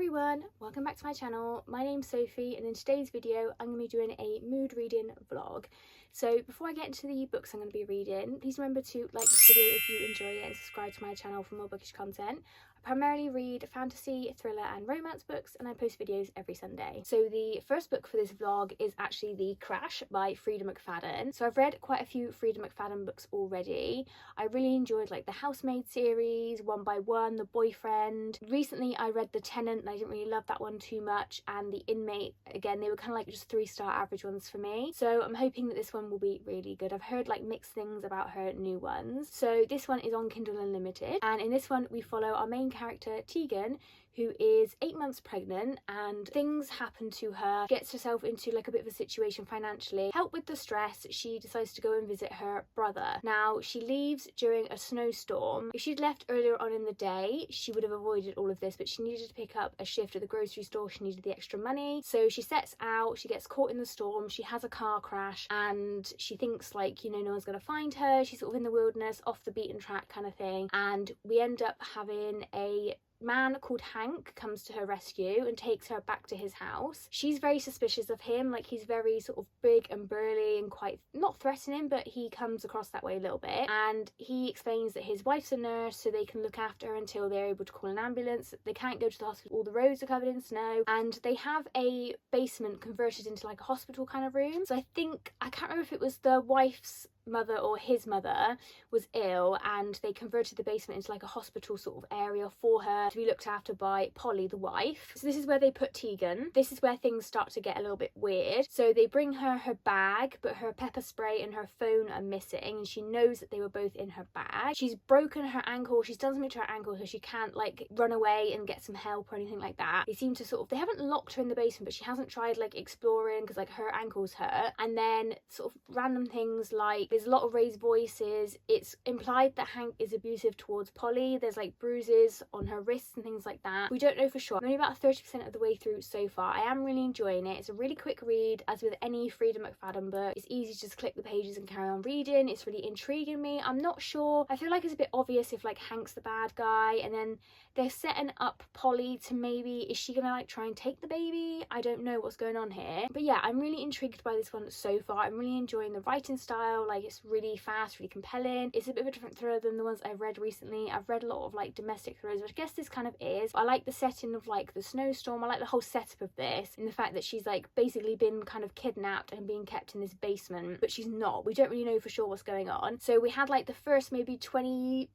everyone, welcome back to my channel. My name's Sophie and in today's video I'm going to be doing a mood reading vlog. So before I get into the books I'm going to be reading, please remember to like this video if you enjoy it and subscribe to my channel for more bookish content. I primarily read fantasy, thriller and romance books and I post videos every Sunday. So the first book for this vlog is actually The Crash by Freida McFadden. So I've read quite a few Freida McFadden books already. I really enjoyed like the Housemaid series, One by One, The Boyfriend. Recently I read The Tenant and I didn't really love that one too much, and The Inmate, again, they were kind of like just 3-star average ones for me. So I'm hoping that this one will be really good. I've heard like mixed things about her new ones. So this one is on Kindle Unlimited, and in this one we follow our main character Tegan, who is 8 months pregnant, and things happen to her. Gets herself into like a bit of a situation financially. Help with the stress, she decides to go and visit her brother. Now she leaves during a snowstorm. If she'd left earlier on in the day she would have avoided all of this, but she needed to pick up a shift at the grocery store. She needed the extra money, so she sets out. She gets caught in the storm, she has a car crash, and she thinks like, you know, no one's gonna find her. She's sort of in the wilderness, off the beaten track kind of thing, and we end up having a man called Hank comes to her rescue and takes her back to his house. She's very suspicious of him, like he's very sort of big and burly and quite not threatening, but he comes across that way a little bit. And he explains that his wife's a nurse, so they can look after her until they're able to call an ambulance. They can't go to the hospital, all the roads are covered in snow, and they have a basement converted into like a hospital kind of room. So I think, I can't remember if it was the wife's mother or his mother was ill, and they converted the basement into like a hospital sort of area for her to be looked after by Polly, the wife. So this is where they put Tegan. This is where things start to get a little bit weird. So they bring her her bag, but her pepper spray and her phone are missing, and she knows that they were both in her bag. She's broken her ankle, she's done something to her ankle, so she can't like run away and get some help or anything like that. They seem to sort of, they haven't locked her in the basement, but she hasn't tried like exploring because like her ankle's hurt. And then sort of random things like there's a lot of raised voices. It's implied that Hank is abusive towards Polly. There's like bruises on her wrists and things like that. We don't know for sure. I'm only about 30% of the way through so far. I am really enjoying it. It's a really quick read, as with any Freida McFadden book. It's easy to just click the pages and carry on reading. It's really intriguing me. I'm not sure. I feel like it's a bit obvious if like Hank's the bad guy, and then they're setting up Polly to maybe, is she gonna like try and take the baby? I don't know what's going on here. But yeah, I'm really intrigued by this one so far. I'm really enjoying the writing style. Like it's really fast, really compelling. It's a bit of a different thriller than the ones I've read recently. I've read a lot of like domestic thrillers, which I guess this kind of is. I like the setting of like the snowstorm. I like the whole setup of this, and the fact that she's like basically been kind of kidnapped and being kept in this basement, but she's not. We don't really know for sure what's going on. So we had like the first maybe 25%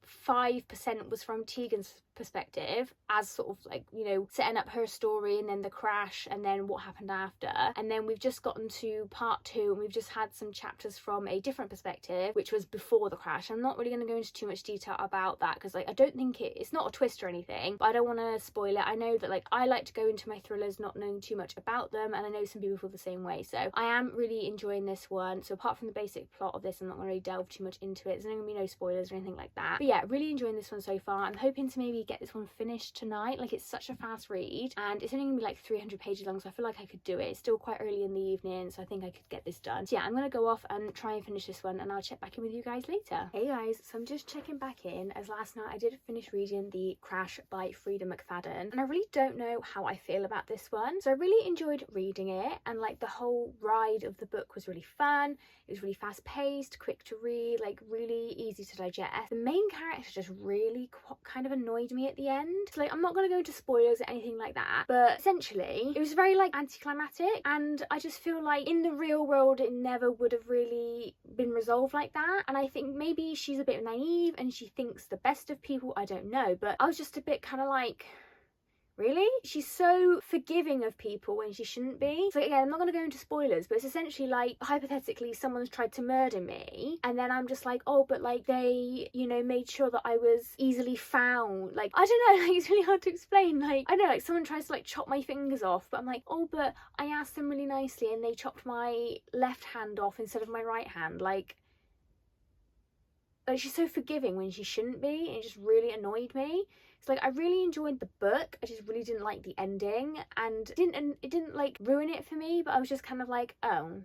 was from Tegan's perspective, as sort of like, you know, setting up her story, and then the crash, and then what happened after. And then we've just gotten to part 2 and we've just had some chapters from a different perspective, which was before the crash. I'm not really going to go into too much detail about that because like I don't think it's not a twist or anything, but I don't want to spoil it. I know that like I like to go into my thrillers not knowing too much about them, and I know some people feel the same way. So I am really enjoying this one. So apart from the basic plot of this, I'm not going to really delve too much into it. There's not going to be no spoilers or anything like that. But yeah, really enjoying this one so far. I'm hoping to maybe get this one finished tonight. Like it's such a fast read, and it's only gonna be like 300 pages long, so I feel like I could do it. It's still quite early in the evening, so I think I could get this done. So yeah, I'm gonna go off and try and finish this one, and I'll check back in with you guys later. Hey guys, so I'm just checking back in, as last night I did finish reading The Crash by Freida McFadden, and I really don't know how I feel about this one. So I really enjoyed reading it, and like the whole ride of the book was really fun. It was really fast paced, quick to read, like really easy to digest. The main character just really kind of annoyed me at the end. So like I'm not going to go into spoilers or anything like that, but essentially it was very like anticlimactic, and I just feel like in the real world it never would have really been resolved like that. And I think maybe she's a bit naive and she thinks the best of people, I don't know, but I was just a bit kind of like, really? She's so forgiving of people when she shouldn't be. So again, I'm not going to go into spoilers, but it's essentially like, hypothetically, someone's tried to murder me, and then I'm just like, oh, but like they, you know, made sure that I was easily found. Like, I don't know, like it's really hard to explain. Like, I know, like someone tries to like chop my fingers off, but I'm like, oh, but I asked them really nicely and they chopped my left hand off instead of my right hand. Like she's so forgiving when she shouldn't be, and it just really annoyed me. It's like I really enjoyed the book, I just really didn't like the ending, and it didn't like ruin it for me, but I was just kind of like, oh,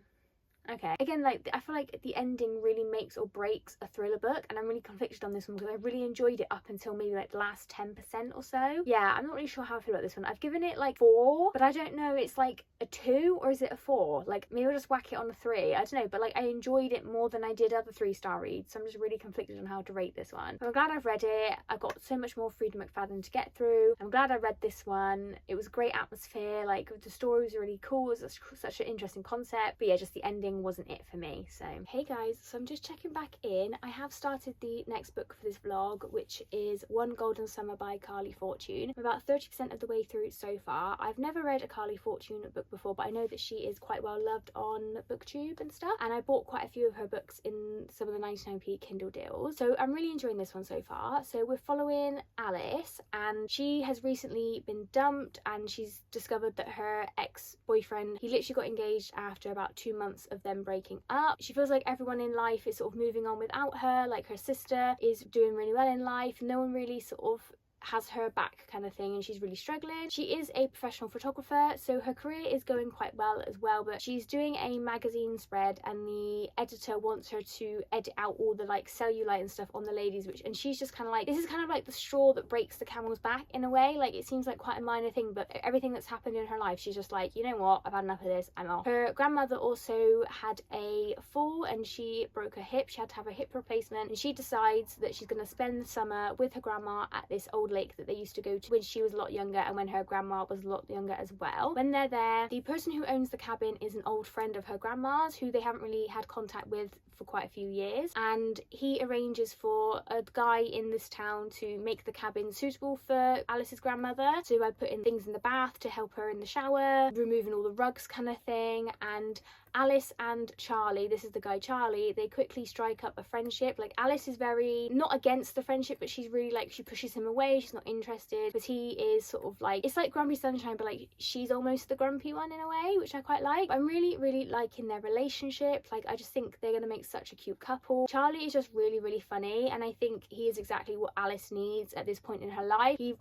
Okay, again, like I feel like the ending really makes or breaks a thriller book, and I'm really conflicted on this one because I really enjoyed it up until maybe like the last 10% or so. Yeah, I'm not really sure how I feel about this one. I've given it like 4, but I don't know, it's like a 2 or is it a 4? Like maybe I'll just whack it on a 3, I don't know, but like I enjoyed it more than I did other 3-star reads, so I'm just really conflicted on how to rate this one. But I'm glad I've read it. I've got so much more Freida McFadden to get through. I'm glad I read this one. It was a great atmosphere, like the story was really cool, it was such an interesting concept, but yeah, just the ending wasn't it for me. So hey guys, so I'm just checking back in. I have started the next book for this vlog, which is One Golden Summer by Carly Fortune. I'm about 30% of the way through so far. I've never read a Carly Fortune book before, but I know that she is quite well loved on BookTube and stuff, and I bought quite a few of her books in some of the 99p Kindle deals, so I'm really enjoying this one so far. So we're following Alice, and she has recently been dumped, and she's discovered that her ex-boyfriend, he literally got engaged after about 2 months of them breaking up. She feels like everyone in life is sort of moving on without her, like her sister is doing really well in life, no one really sort of has her back kind of thing, and she's really struggling. She is a professional photographer, so her career is going quite well as well, but she's doing a magazine spread and the editor wants her to edit out all the like cellulite and stuff on the ladies, and she's just kind of like, this is kind of like the straw that breaks the camel's back in a way. Like it seems like quite a minor thing, but everything that's happened in her life, she's just like, you know what, I've had enough of this, I'm off. Her grandmother also had a fall and she broke her hip. She had to have a hip replacement, and she decides that she's going to spend the summer with her grandma at this old lake that they used to go to when she was a lot younger and when her grandma was a lot younger as well. When they're there, the person who owns the cabin is an old friend of her grandma's who they haven't really had contact with for quite a few years, and he arranges for a guy in this town to make the cabin suitable for Alice's grandmother, so by putting things in the bath to help her in the shower, removing all the rugs kind of thing. And Alice and Charlie, this is the guy Charlie, they quickly strike up a friendship. Like Alice is very not against the friendship, but she's really like, she pushes him away, she's not interested, but he is sort of like, it's like Grumpy Sunshine, but like she's almost the grumpy one in a way, which I quite like. I'm really liking their relationship. Like I just think they're gonna make such a cute couple. Charlie is just really funny, and I think he is exactly what Alice needs at this point in her life. He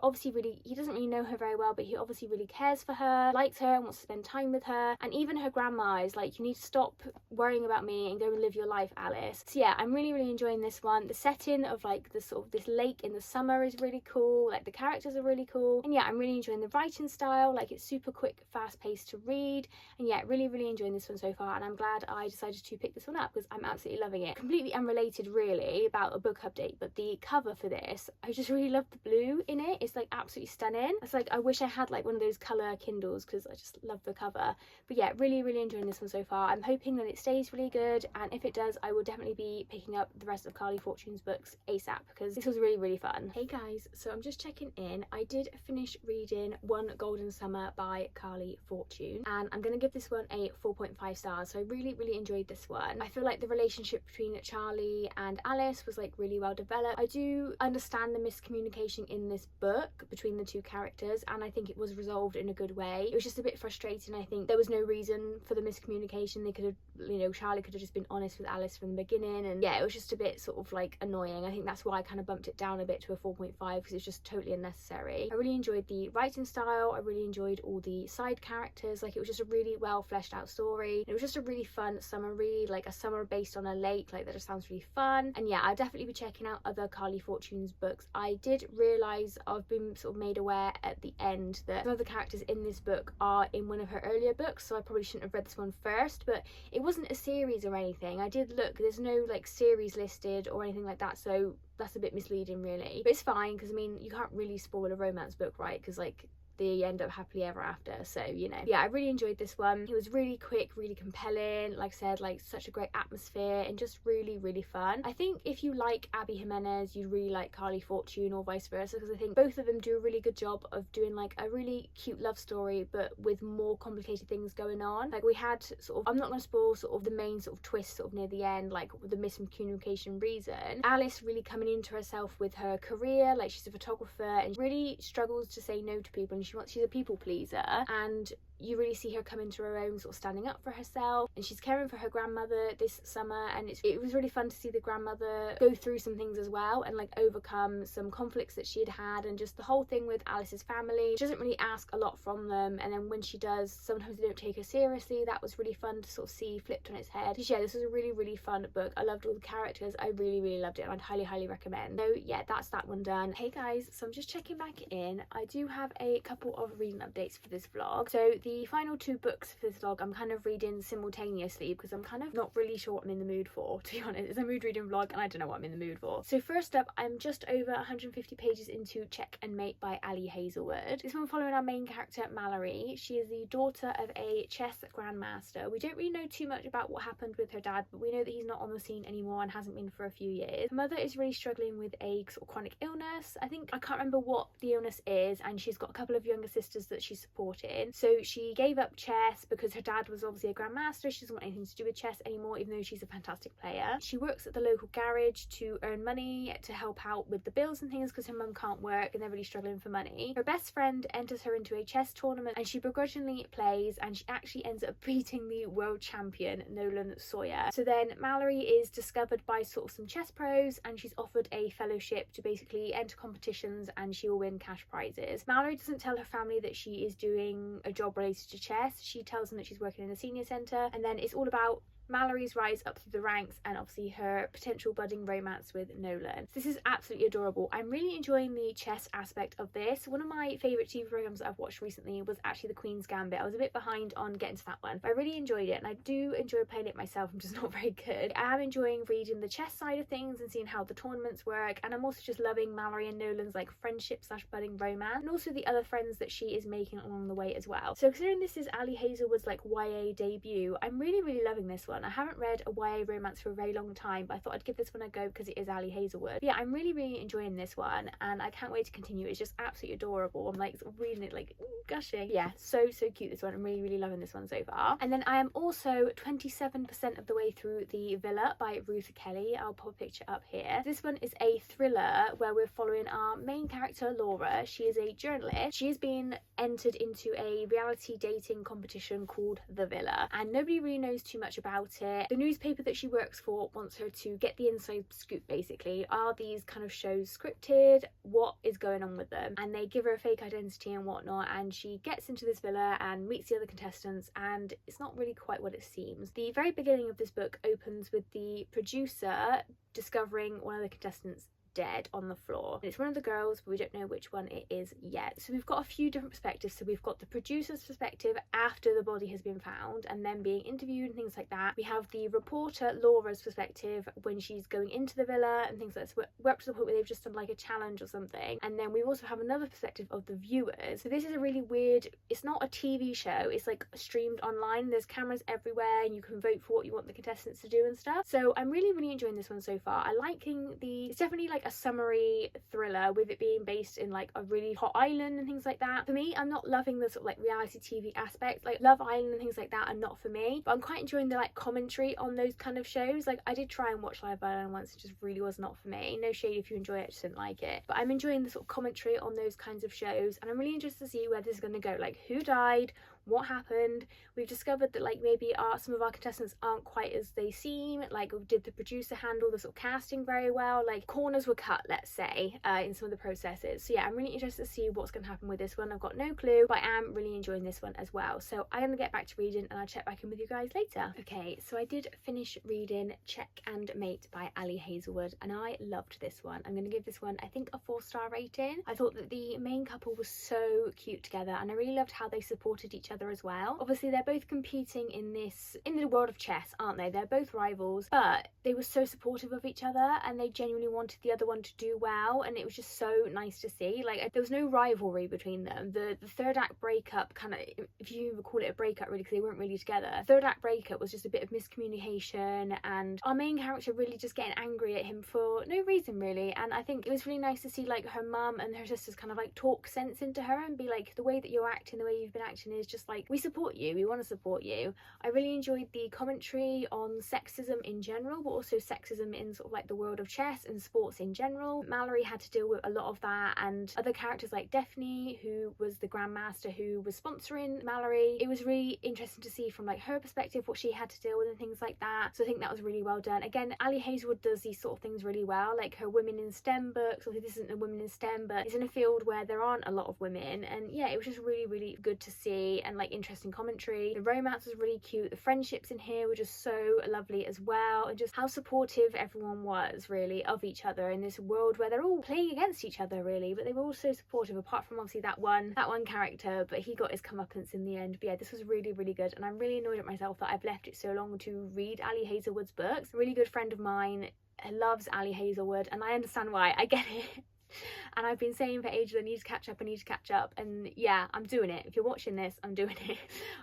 doesn't really know her very well, but he obviously really cares for her, likes her and wants to spend time with her. And even her grandma is like, you need to stop worrying about me and go and live your life, Alice. So yeah, I'm really enjoying this one. The setting of like the sort of this lake in the summer is really cool, like the characters are really cool, and yeah, I'm really enjoying the writing style. Like it's super quick, fast paced to read, and yeah, really enjoying this one so far, and I'm glad I decided to pick this one up because I'm absolutely loving it. Completely unrelated really about a book update, but the cover for this, I just really love the blue in it. It's like absolutely stunning. It's like, I wish I had like one of those colour Kindles because I just love the cover. But yeah, really enjoying this one so far. I'm hoping that it stays really good, and if it does, I will definitely be picking up the rest of Carly Fortune's books ASAP because this was really fun. Hey guys, so I'm just checking in. I did finish reading One Golden Summer by Carly Fortune, and I'm gonna give this one a 4.5 stars. So I really enjoyed this one. I feel like the relationship between Charlie and Alice was like really well developed. I do understand the miscommunication in this book between the two characters, and I think it was resolved in a good way. It was just a bit frustrating. I think there was no reason for the miscommunication. They could have, you know, Charlie could have just been honest with Alice from the beginning, and yeah, it was just a bit sort of like annoying. I think that's why I kind of bumped it down a bit to a 4.5 because it's just totally unnecessary. I really enjoyed the writing style. I really enjoyed all the side characters. Like it was just a really well fleshed out story. It was just a really fun summer read, like a summer based on a lake. Like that just sounds really fun. And yeah, I'll definitely be checking out other Carly Fortune's books. I did realise, I've been sort of made aware at the end that some of the characters in this book are in one of her earlier books, so I probably shouldn't have read this one first, but it wasn't a series or anything. I did look, there's no like series listed or anything like that, so that's a bit misleading really, but it's fine because I mean, you can't really spoil a romance book, right? Because like they end up happily ever after, so you know. Yeah, I really enjoyed this one. It was really quick, really compelling, like I said, like such a great atmosphere and just really fun. I think if you like Abby Jimenez, you'd really like Carly Fortune, or vice versa, because I think both of them do a really good job of doing like a really cute love story but with more complicated things going on. Like we had sort of, I'm not going to spoil sort of the main sort of twist sort of near the end, like the miscommunication reason. Alice really coming into herself with her career, like she's a photographer and really struggles to say no to people, and she's a people pleaser, and you really see her come into her own, sort of standing up for herself, and she's caring for her grandmother this summer, and it was really fun to see the grandmother go through some things as well and like overcome some conflicts that she had, and just the whole thing with Alice's family. She doesn't really ask a lot from them, and then when she does, sometimes they don't take her seriously. That was really fun to sort of see flipped on its head. So yeah, this was a really fun book. I loved all the characters. I really loved it, and I'd highly recommend. So yeah, that's that one done. Hey guys, so I'm just checking back in. I do have a couple of reading updates for this vlog. So the final 2 books for this vlog I'm kind of reading simultaneously because I'm kind of not really sure what I'm in the mood for, to be honest. It's a mood reading vlog and I don't know what I'm in the mood for. So first up, I'm just over 150 pages into Check and Mate by Ali Hazelwood. This one following our main character Mallory. She is the daughter of a chess grandmaster. We don't really know too much about what happened with her dad, but we know that he's not on the scene anymore and hasn't been for a few years. Her mother is really struggling with a sort of chronic illness. I can't remember what the illness is, and she's got a couple of younger sisters that she's supporting. So she gave up chess because her dad was obviously a grandmaster. She doesn't want anything to do with chess anymore, even though she's a fantastic player. She works at the local garage to earn money to help out with the bills and things because her mum can't work and they're really struggling for money. Her best friend enters her into a chess tournament and she begrudgingly plays, and she actually ends up beating the world champion Nolan Sawyer. So then Mallory is discovered by sort of some chess pros, and she's offered a fellowship to basically enter competitions and she will win cash prizes. Mallory doesn't tell her family that she is doing a job related to chess. She tells them that she's working in a senior centre, and then it's all about Mallory's rise up through the ranks and obviously her potential budding romance with Nolan. This is absolutely adorable. I'm really enjoying the chess aspect of this. One of my favourite TV programmes that I've watched recently was actually The Queen's Gambit. I was a bit behind on getting to that one, but I really enjoyed it, and I do enjoy playing it myself. I'm just not very good. I am enjoying reading the chess side of things and seeing how the tournaments work, and I'm also just loving Mallory and Nolan's like friendship / budding romance, and also the other friends that she is making along the way as well. So considering this is Ali Hazelwood's like YA debut, I'm really loving this one. I haven't read a YA romance for a very long time, but I thought I'd give this one a go because it is Ali Hazelwood. But yeah, I'm really enjoying this one, and I can't wait to continue. It's just absolutely adorable. I'm like reading it like gushing. Yeah, so cute, this one. I'm really loving this one so far. And then I am also 27% of the way through The Villa by Ruth Kelly. I'll put a picture up here. This one is a thriller where we're following our main character Laura. She is a journalist. She has been entered into a reality dating competition called The Villa, and nobody really knows too much about it. The newspaper that she works for wants her to get the inside scoop, basically. Are these kind of shows scripted? What is going on with them? And they give her a fake identity and whatnot, and she gets into this villa and meets the other contestants, and it's not really quite what it seems. The very beginning of this book opens with the producer discovering one of the contestants dead on the floor. It's one of the girls, but we don't know which one it is yet. So we've got a few different perspectives. So we've got the producer's perspective after the body has been found and then being interviewed and things like that. We have the reporter Laura's perspective when she's going into the villa and things like that. So we're up to the point where they've just done like a challenge or something. And then we also have another perspective of the viewers. So this is a really weird, it's not a TV show, it's like streamed online. There's cameras everywhere and you can vote for what you want the contestants to do and stuff. So I'm really enjoying this one so far. I liking it's definitely like a summery thriller with it being based in like a really hot island and things like that. For me, I'm not loving the sort of like reality TV aspect. Like Love Island and things like that are not for me, but I'm quite enjoying the like commentary on those kind of shows. Like I did try and watch Love Island once, it just really was not for me. No shade if you enjoy it, I just didn't like it. But I'm enjoying the sort of commentary on those kinds of shows, and I'm really interested to see where this is going to go. Like who died, what happened. We've discovered that like maybe some of our contestants aren't quite as they seem. Like did the producer handle the sort of casting very well? Like corners were cut, let's say, in some of the processes. So yeah, I'm really interested to see what's going to happen with this one. I've got no clue, but I am really enjoying this one as well. So I'm going to get back to reading and I'll check back in with you guys later. Okay, so I did finish reading Check and Mate by Ali Hazelwood, and I loved this one. I'm going to give this one, I think, a 4-star rating. I thought that the main couple was so cute together, and I really loved how they supported each other as well. Obviously they're both competing in the world of chess, aren't they? They're both rivals, but they were so supportive of each other and they genuinely wanted the other one to do well, and it was just so nice to see. Like there was no rivalry between them. The third act breakup, kind of, if you even call it a breakup really, because they weren't really together. Third act breakup was just a bit of miscommunication and our main character really just getting angry at him for no reason really. And I think it was really nice to see like her mum and her sisters kind of like talk sense into her and be like, the way that you're acting, the way you've been acting is just like, we support you, we want to support you. I really enjoyed the commentary on sexism in general, but also sexism in sort of like the world of chess and sports in in general. Mallory had to deal with a lot of that, and other characters like Daphne, who was the Grandmaster who was sponsoring Mallory. It was really interesting to see from like her perspective what she had to deal with and things like that. So I think that was really well done. Again, Ali Hazelwood does these sort of things really well, like her women in STEM books. Obviously this isn't a women in STEM, but it's in a field where there aren't a lot of women, and yeah, it was just really good to see, and like interesting commentary. The romance was really cute. The friendships in here were just so lovely as well, and just how supportive everyone was really of each other in this world where they're all playing against each other really, but they were all so supportive, apart from obviously that one character, but he got his comeuppance in the end. But yeah, this was really good, and I'm really annoyed at myself that I've left it so long to read Ali Hazelwood's books. A really good friend of mine loves Ali Hazelwood, and I understand why. I get it. And I've been saying for ages I need to catch up, and yeah, I'm doing it. If you're watching this, I'm doing it.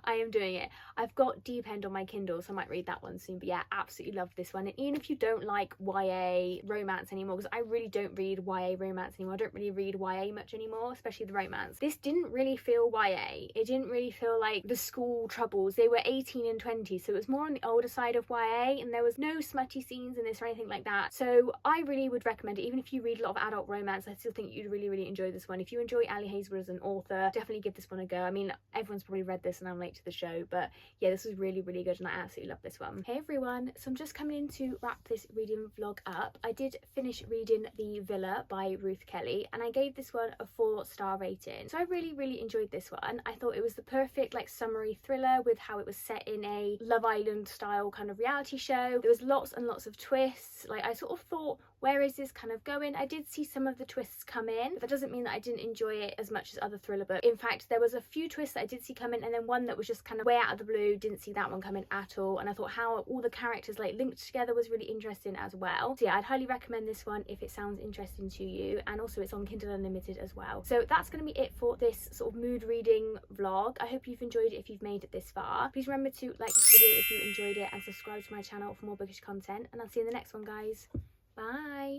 I am doing it. I've got Deep End on my Kindle, so I might read that one soon. But yeah, absolutely love this one. And even if you don't like YA romance anymore, because I really don't read YA romance anymore, I don't really read YA much anymore, especially the romance, this didn't really feel YA. It didn't really feel like the school troubles. They were 18 and 20, so it was more on the older side of YA, and there was no smutty scenes in this or anything like that. So I really would recommend it. Even if you read a lot of adult romance, I still think you'd really enjoy this one. If you enjoy Ali Hazelwood as an author, definitely give this one a go. I mean, everyone's probably read this and I'm late to the show, but yeah, this was really good, and I absolutely love this one. Hey everyone, so I'm just coming in to wrap this reading vlog up. I did finish reading The Villa by Ruth Kelly, and I gave this one a 4-star rating. So I really enjoyed this one. I thought it was the perfect like summery thriller with how it was set in a Love Island style kind of reality show. There was lots and lots of twists. Like I sort of thought, where is this kind of going? I did see some of the twists come in, but that doesn't mean that I didn't enjoy it as much as other thriller books. In fact, there was a few twists that I did see come in, and then one that was just kind of way out of the blue. Didn't see that one come in at all, and I thought how all the characters like linked together was really interesting as well. So yeah, I'd highly recommend this one if it sounds interesting to you, and also it's on Kindle Unlimited as well. So that's going to be it for this sort of mood reading vlog. I hope you've enjoyed it if you've made it this far. Please remember to like this video if you enjoyed it, and subscribe to my channel for more bookish content, and I'll see you in the next one, guys. Bye.